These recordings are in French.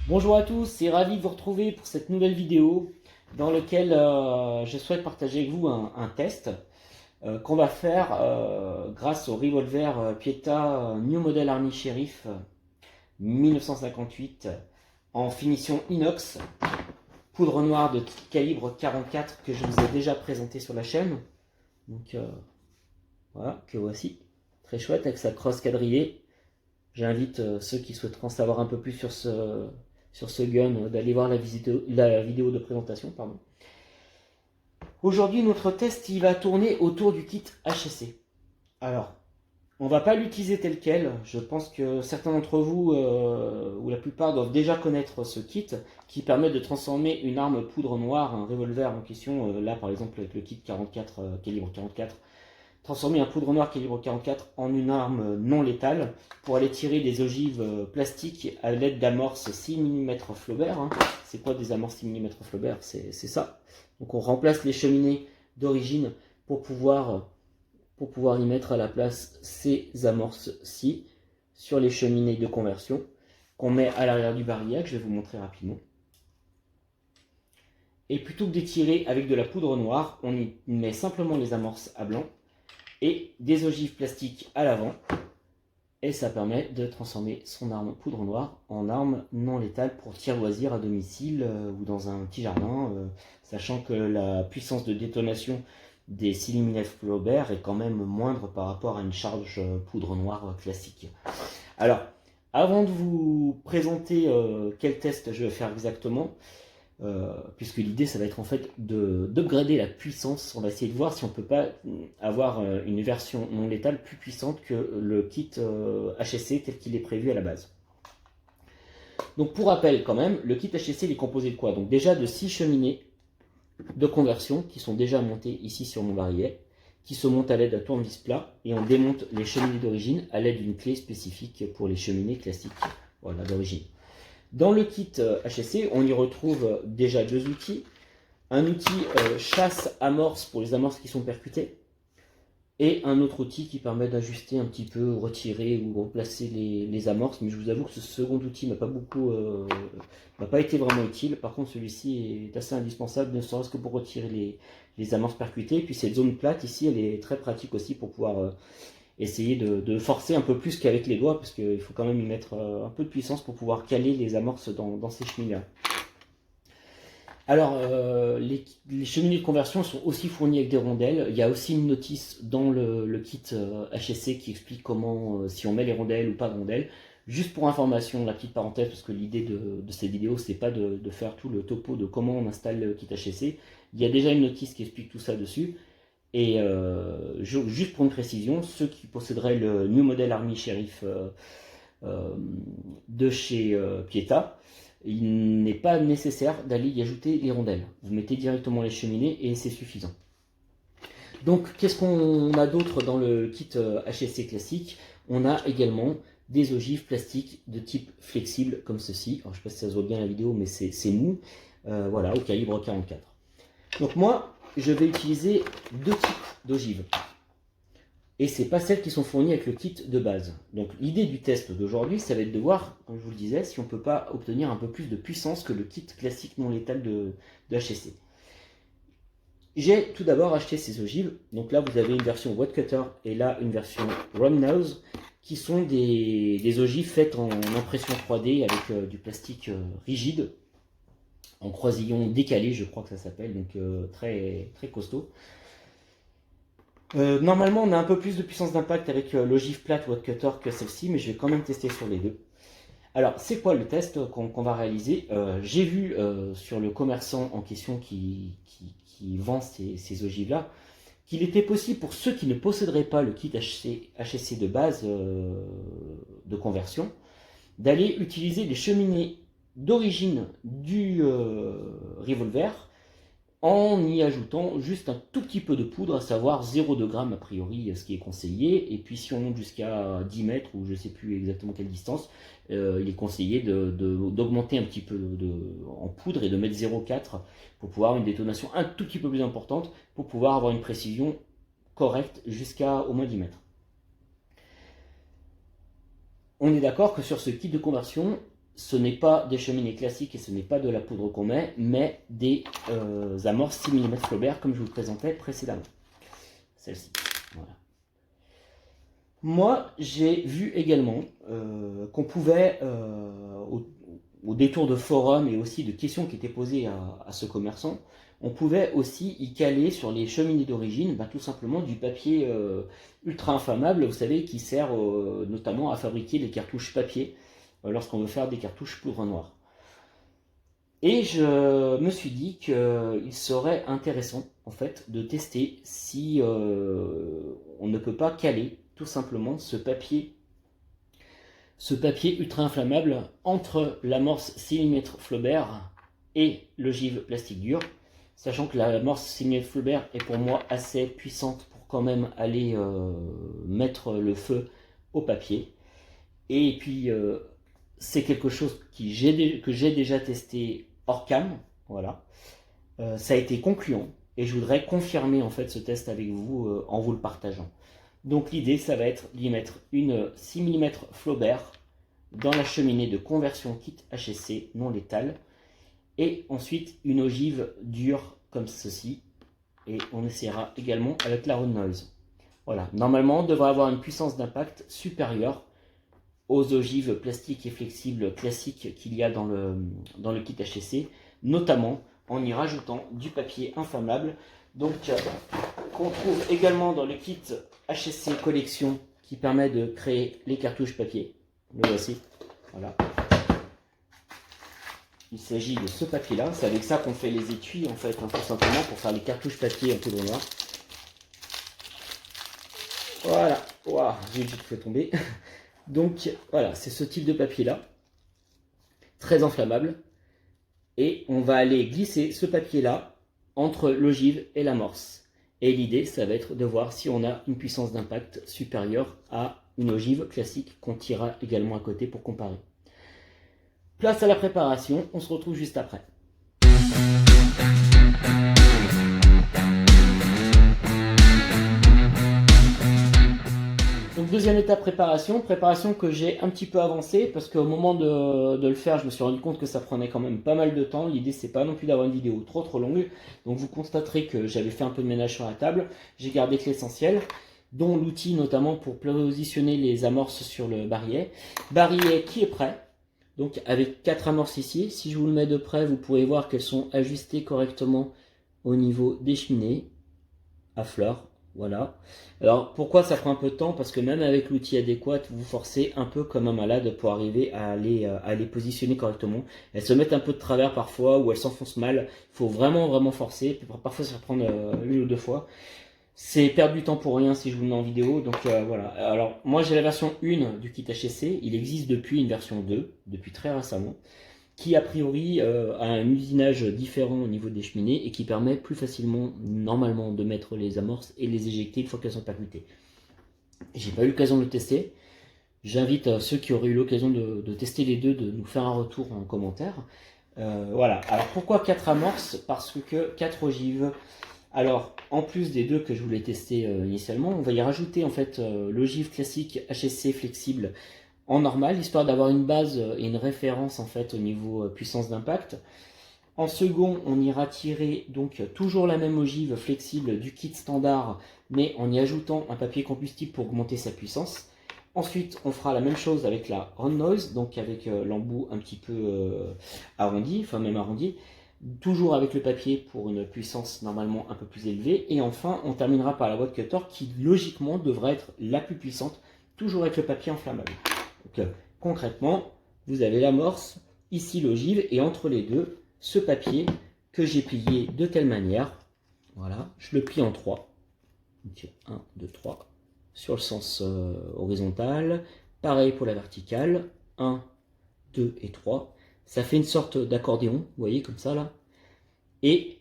Bonjour à tous et ravi de vous retrouver pour cette nouvelle vidéo dans laquelle je souhaite partager avec vous un test qu'on va faire grâce au revolver Pietta New Model Army Sheriff 1958 en finition inox, poudre noire de calibre 44 que je vous ai déjà présenté sur la chaîne. Donc voilà, que voici, très chouette avec sa crosse quadrillée. J'invite ceux qui souhaiteront en savoir un peu plus sur ce gun d'aller voir la vidéo de présentation. Pardon. Aujourd'hui, notre test il va tourner autour du kit HSC. Alors, on ne va pas l'utiliser tel quel. Je pense que certains d'entre vous, ou la plupart, doivent déjà connaître ce kit qui permet de transformer une arme poudre noire, un revolver en question, là par exemple avec le kit 44, calibre 44, transformer un poudre noire calibre 44 en une arme non létale pour aller tirer des ogives plastiques à l'aide d'amorces 6 mm Flaubert. C'est quoi des amorces 6 mm Flaubert? C'est ça. Donc on remplace les cheminées d'origine pour pouvoir y mettre à la place ces amorces-ci sur les cheminées de conversion qu'on met à l'arrière du barillet, que je vais vous montrer rapidement. Et plutôt que d'étirer avec de la poudre noire, on y met simplement les amorces à blanc et des ogives plastiques à l'avant, et ça permet de transformer son arme poudre noire en arme non létale pour tir loisir à domicile ou dans un petit jardin, sachant que la puissance de détonation des 6 mm Flaubert est quand même moindre par rapport à une charge poudre noire classique. Alors, avant de vous présenter quel test je vais faire exactement, puisque l'idée ça va être en fait d'upgrader la puissance. On va essayer de voir si on peut pas avoir une version non létale plus puissante que le kit HSC tel qu'il est prévu à la base. Donc pour rappel quand même, le kit HSC il est composé de quoi? Donc déjà de 6 cheminées de conversion qui sont déjà montées ici sur mon barillet, qui se montent à l'aide d'un tournevis plat, et on démonte les cheminées d'origine à l'aide d'une clé spécifique pour les cheminées classiques, voilà, d'origine. Dans le kit HSC, on y retrouve déjà deux outils. Un outil chasse-amorce pour les amorces qui sont percutées, et un autre outil qui permet d'ajuster un petit peu, retirer ou replacer les amorces. Mais je vous avoue que ce second outil m'a pas été vraiment utile. Par contre, celui-ci est assez indispensable, ne serait-ce que pour retirer les amorces percutées. Et puis cette zone plate ici, elle est très pratique aussi pour pouvoir essayer de forcer un peu plus qu'avec les doigts, parce qu'il faut quand même y mettre un peu de puissance pour pouvoir caler les amorces dans ces cheminées-là. Alors, les cheminées de conversion sont aussi fournies avec des rondelles. Il y a aussi une notice dans le kit HSC qui explique comment, si on met les rondelles ou pas de rondelles. Juste pour information, la petite parenthèse, parce que l'idée de cette vidéo, c'est pas de faire tout le topo de comment on installe le kit HSC. Il y a déjà une notice qui explique tout ça dessus. Et juste pour une précision, ceux qui posséderaient le New Model Army Sheriff de chez Pietta, il n'est pas nécessaire d'aller y ajouter les rondelles. Vous mettez directement les cheminées et c'est suffisant. Donc qu'est-ce qu'on a d'autre dans le kit HSC classique? On a également des ogives plastiques de type flexible comme ceci. Alors, je ne sais pas si ça se voit bien la vidéo, mais c'est mou. Voilà, au calibre 44. Donc moi, je vais utiliser deux types d'ogives. Et ce n'est pas celles qui sont fournies avec le kit de base. Donc l'idée du test d'aujourd'hui, ça va être de voir, comme je vous le disais, si on ne peut pas obtenir un peu plus de puissance que le kit classique non létal de HSC. J'ai tout d'abord acheté ces ogives. Donc là, vous avez une version Woodcutter et là, une version Rumnose, qui sont des ogives faites en impression 3D avec du plastique rigide, en croisillon décalé, je crois que ça s'appelle, donc très, très costaud. Normalement, on a un peu plus de puissance d'impact avec l'ogive plate Woodcutter que celle-ci, mais je vais quand même tester sur les deux. Alors, c'est quoi le test qu'on va réaliser? J'ai vu sur le commerçant en question qui vend ces ogives-là, qu'il était possible pour ceux qui ne posséderaient pas le kit HSC de base de conversion, d'aller utiliser les cheminées d'origine du revolver en y ajoutant juste un tout petit peu de poudre, à savoir 0,2 g a priori, ce qui est conseillé. Et puis si on monte jusqu'à 10 mètres, ou je ne sais plus exactement quelle distance, il est conseillé d'augmenter un petit peu en poudre et de mettre 0,4 pour pouvoir avoir une détonation un tout petit peu plus importante, pour pouvoir avoir une précision correcte jusqu'à au moins 10 mètres. On est d'accord que sur ce kit de conversion, ce n'est pas des cheminées classiques et ce n'est pas de la poudre qu'on met, mais des amorces 6 mm Flaubert comme je vous le présentais précédemment. Celle-ci. Voilà. Moi, j'ai vu également qu'on pouvait, au détour de forums et aussi de questions qui étaient posées à ce commerçant, on pouvait aussi y caler sur les cheminées d'origine tout simplement du papier ultra inflammable, vous savez, qui sert notamment à fabriquer les cartouches papier lorsqu'on veut faire des cartouches poudre noire. Et je me suis dit qu'il serait intéressant en fait de tester si on ne peut pas caler tout simplement ce papier ultra inflammable entre l'amorce 6 mm Flaubert et l'ogive plastique dur, sachant que l'amorce 6 mm Flaubert est pour moi assez puissante pour quand même aller mettre le feu au papier. Et puis c'est quelque chose que j'ai déjà testé hors cam, voilà. Ça a été concluant et je voudrais confirmer en fait ce test avec vous en vous le partageant. Donc l'idée, ça va être d'y mettre une 6 mm Flaubert dans la cheminée de conversion kit HSC non létale et ensuite une ogive dure comme ceci, et on essaiera également avec la Road Noise. Voilà, normalement on devrait avoir une puissance d'impact supérieure aux ogives plastiques et flexibles classiques qu'il y a dans le kit HSC, notamment en y rajoutant du papier inflammable, donc qu'on trouve également dans le kit HSC collection qui permet de créer les cartouches papier. Le voici, voilà. Il s'agit de ce papier là, c'est avec ça qu'on fait les étuis en fait, tout simplement pour faire les cartouches papier en poudre noire. Voilà, waouh, j'ai tout fait tomber. Donc voilà, c'est ce type de papier là, très inflammable, et on va aller glisser ce papier là entre l'ogive et l'amorce. Et l'idée, ça va être de voir si on a une puissance d'impact supérieure à une ogive classique qu'on tirera également à côté pour comparer. Place à la préparation, on se retrouve juste après. Donc deuxième étape, préparation que j'ai un petit peu avancée parce qu'au moment de le faire, je me suis rendu compte que ça prenait quand même pas mal de temps. L'idée, c'est pas non plus d'avoir une vidéo trop longue, donc vous constaterez que j'avais fait un peu de ménage sur la table. J'ai gardé que l'essentiel, dont l'outil notamment pour positionner les amorces sur le barillet. Barillet qui est prêt, donc avec 4 amorces ici. Si je vous le mets de près, vous pourrez voir qu'elles sont ajustées correctement au niveau des cheminées à fleurs. Voilà. Alors pourquoi ça prend un peu de temps? Parce que même avec l'outil adéquat, vous forcez un peu comme un malade pour arriver à les positionner correctement. Elles se mettent un peu de travers parfois ou elles s'enfoncent mal. Il faut vraiment forcer. Puis parfois ça prend une ou deux fois. C'est perdre du temps pour rien si je vous le mets en vidéo. Donc voilà. Alors moi j'ai la version 1 du kit HSC. Il existe depuis une version 2, depuis très récemment, qui a priori a un usinage différent au niveau des cheminées et qui permet plus facilement normalement de mettre les amorces et les éjecter une fois qu'elles sont percutées. J'ai pas eu l'occasion de le tester. J'invite ceux qui auraient eu l'occasion de tester les deux de nous faire un retour en commentaire. Voilà. Alors pourquoi 4 amorces? Parce que 4 ogives. Alors en plus des deux que je voulais tester initialement, on va y rajouter en fait l'ogive classique HSC flexible en normal, histoire d'avoir une base et une référence en fait au niveau puissance d'impact. En second, on ira tirer donc toujours la même ogive flexible du kit standard, mais en y ajoutant un papier combustible pour augmenter sa puissance. Ensuite, on fera la même chose avec la Round Noise, donc avec l'embout un petit peu arrondi, enfin même arrondi, toujours avec le papier pour une puissance normalement un peu plus élevée. Et enfin, on terminera par la Watt Cutter qui logiquement devrait être la plus puissante, toujours avec le papier inflammable. Donc, concrètement, vous avez l'amorce, ici l'ogive, et entre les deux, ce papier que j'ai plié de telle manière. Voilà, je le plie en 3. Donc 1, 2, 3. Sur le sens horizontal. Pareil pour la verticale. 1, 2 et 3. Ça fait une sorte d'accordéon, vous voyez, comme ça là. Et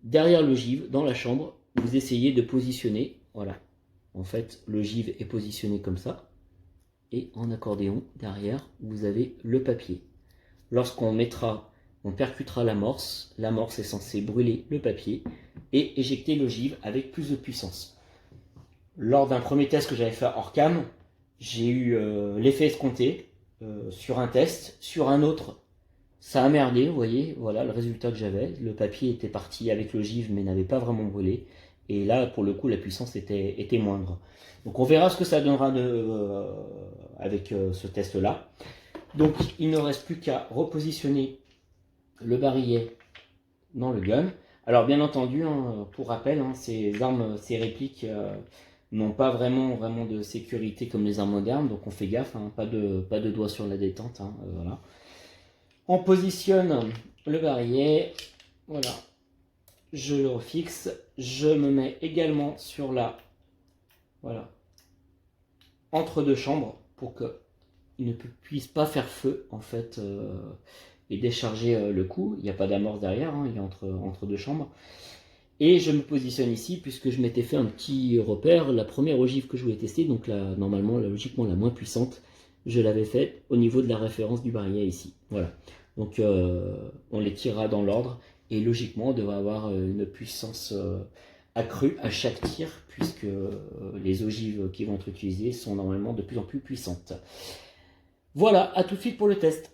derrière l'ogive, dans la chambre, vous essayez de positionner. Voilà. En fait, l'ogive est positionnée comme ça. Et en accordéon, derrière, vous avez le papier. Lorsqu'on percutera l'amorce est censée brûler le papier et éjecter l'ogive avec plus de puissance. Lors d'un premier test que j'avais fait hors cam, j'ai eu l'effet escompté. sur un test, sur un autre, ça a merdé, vous voyez, voilà le résultat que j'avais. Le papier était parti avec l'ogive mais n'avait pas vraiment brûlé. Et là, pour le coup, la puissance était moindre. Donc on verra ce que ça donnera avec ce test-là. Donc il ne reste plus qu'à repositionner le barillet dans le gun. Alors bien entendu, hein, pour rappel, hein, ces armes, ces répliques n'ont pas vraiment de sécurité comme les armes modernes, donc on fait gaffe, hein, pas de doigt sur la détente. Hein, voilà. On positionne le barillet, voilà, je le refixe, je me mets également sur la, voilà, entre deux chambres pour qu'il ne puisse pas faire feu en fait et décharger le coup. Il n'y a pas d'amorce derrière, hein, il est entre deux chambres. Et je me positionne ici puisque je m'étais fait un petit repère. La première ogive que je voulais tester, donc là, normalement, logiquement la moins puissante, je l'avais faite au niveau de la référence du barillet ici. Voilà. Donc on les tirera dans l'ordre et logiquement on devrait avoir une puissance accrue à chaque tir puisque les ogives qui vont être utilisées sont normalement de plus en plus puissantes. Voilà, à tout de suite pour le test.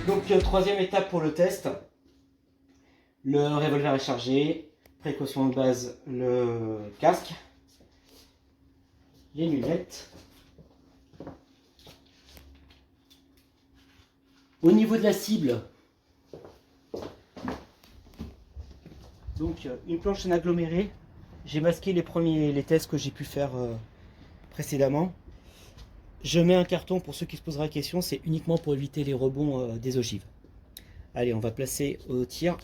Donc troisième étape pour le test. Le revolver est chargé. Précaution de base, le casque. Les lunettes. Au niveau de la cible, donc une planche en aggloméré. J'ai masqué les tests que j'ai pu faire précédemment. Je mets un carton pour ceux qui se poseraient la question, c'est uniquement pour éviter les rebonds des ogives. Allez, on va placer au tir.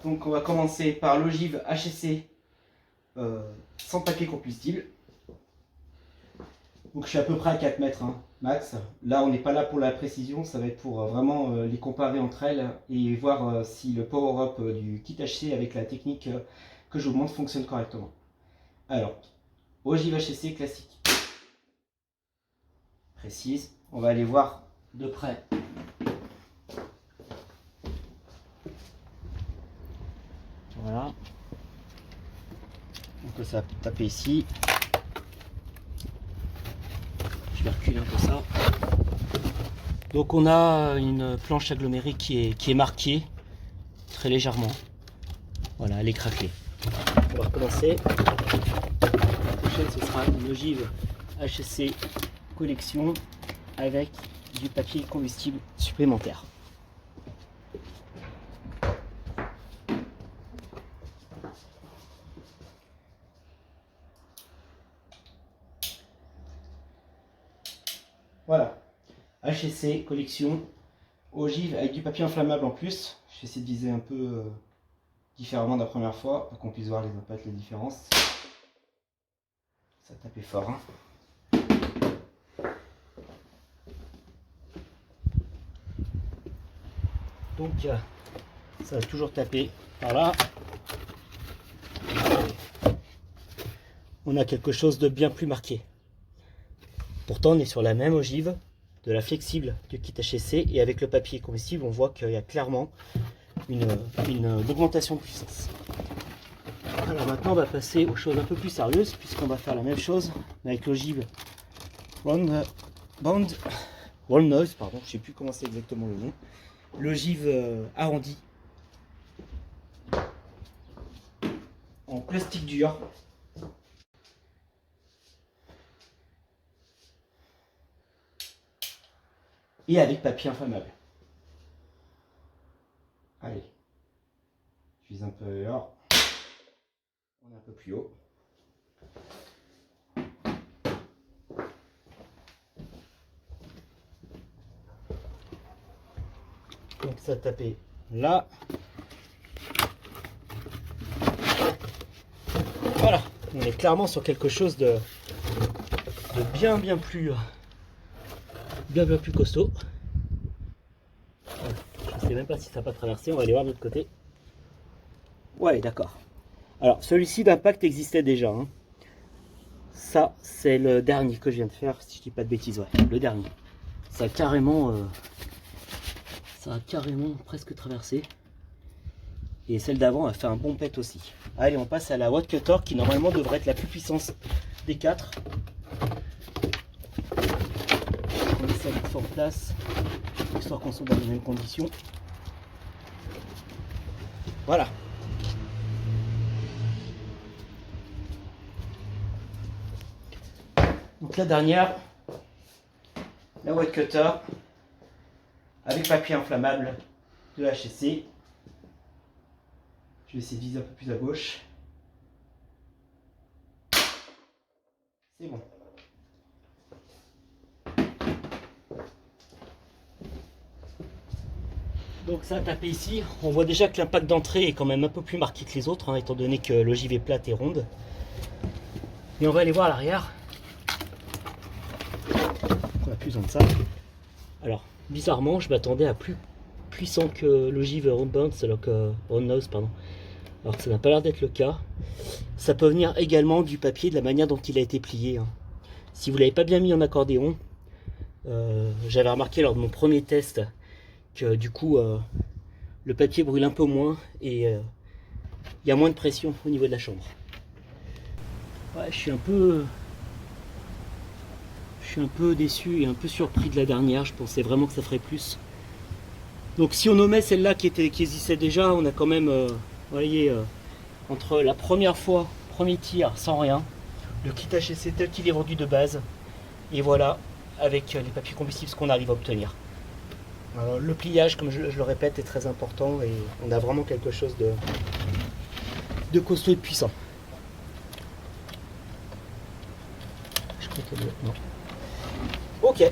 Donc on va commencer par l'ogive HSC sans paquet combustible. Donc je suis à peu près à 4 mètres hein, max. Là on n'est pas là pour la précision, ça va être pour vraiment les comparer entre elles et voir si le power-up du kit HC avec la technique que je vous montre fonctionne correctement. Alors, ogive HSC classique. Précise, on va aller voir de près. Voilà. Donc ça va taper ici. Je vais reculer un peu ça. Donc on a une planche agglomérée qui est marquée très légèrement. Voilà, elle est craquelée. On va recommencer. La prochaine ce sera une ogive HSC collection avec du papier combustible supplémentaire. Voilà, HSC collection, ogive avec du papier inflammable en plus. Je vais essayer de viser un peu différemment de la première fois pour qu'on puisse voir les impacts, les différences. Ça tapait fort. Hein. Donc ça va toujours taper par là. On a quelque chose de bien plus marqué. Pourtant on est sur la même ogive de la flexible du kit HSC et avec le papier combustible on voit qu'il y a clairement une augmentation de puissance. Alors maintenant on va passer aux choses un peu plus sérieuses puisqu'on va faire la même chose avec l'ogive Round Noise, pardon, je sais plus comment c'est exactement le nom. L'ogive arrondie en plastique dur. Et avec papier inflammable. Allez, je vise un peu alors. On est un peu plus haut. Donc ça tapait là. Voilà, on est clairement sur quelque chose de bien plus costaud. Je ne sais même pas si ça va pas traverser, on va aller voir de l'autre côté. Ouais, d'accord. Alors celui-ci d'impact existait déjà. Hein. Ça, c'est le dernier que je viens de faire, si je dis pas de bêtises, ouais, le dernier. Ça carrément, Ça a carrément presque traversé. Et celle d'avant a fait un bon pet aussi. Allez, on passe à la Watt Cutter qui normalement devrait être la plus puissante des 4. On met ça vite fait en place, histoire qu'on soit dans les mêmes conditions. Voilà. Donc la dernière, la Watt Cutter avec papier inflammable de HSC. Je vais essayer de viser un peu plus à gauche. C'est bon. Donc ça a tapé ici. On voit déjà que l'impact d'entrée est quand même un peu plus marqué que les autres, hein, étant donné que l'ogive est plate et ronde. Et on va aller voir à l'arrière. On a plus besoin de ça. Alors, bizarrement, je m'attendais à plus puissant que l'ogive round bounce, alors que round nose, pardon. Alors que ça n'a pas l'air d'être le cas. Ça peut venir également du papier, de la manière dont il a été plié. Hein. Si vous ne l'avez pas bien mis en accordéon, j'avais remarqué lors de mon premier test que du coup le papier brûle un peu moins et il y a moins de pression au niveau de la chambre. Ouais, je suis un peu déçu et un peu surpris de la dernière. Je pensais vraiment que ça ferait plus. Donc si on omet celle-là qui existait déjà, on a quand même vous voyez, entre la première fois, premier tir sans rien, le kit HSC tel qu'il est vendu de base, et voilà, avec les papiers combustibles, ce qu'on arrive à obtenir. Alors, le pliage, comme je le répète, est très important, et on a vraiment quelque chose de costaud et de puissant. Je crois que non. Ok.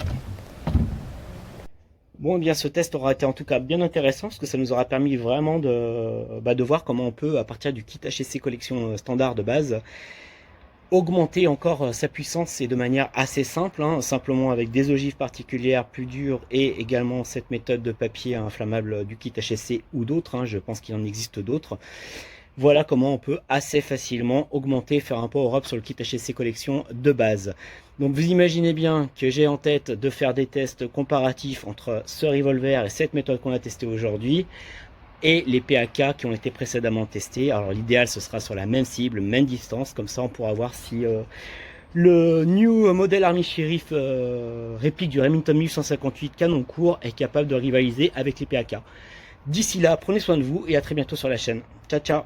Bon, eh bien, ce test aura été en tout cas bien intéressant parce que ça nous aura permis vraiment de voir comment on peut, à partir du kit HSC collection standard de base, augmenter encore sa puissance et de manière assez simple, hein, simplement avec des ogives particulières plus dures et également cette méthode de papier inflammable du kit HSC ou d'autres, hein, je pense qu'il en existe d'autres. Voilà comment on peut assez facilement augmenter, faire un power-up sur le kit HSC collection de base. Donc vous imaginez bien que j'ai en tête de faire des tests comparatifs entre ce revolver et cette méthode qu'on a testée aujourd'hui et les PAK qui ont été précédemment testés. Alors l'idéal ce sera sur la même cible, même distance, comme ça on pourra voir si le New Model Army Sheriff réplique du Remington 1858 canon court est capable de rivaliser avec les PAK. D'ici là, prenez soin de vous et à très bientôt sur la chaîne. Ciao ciao.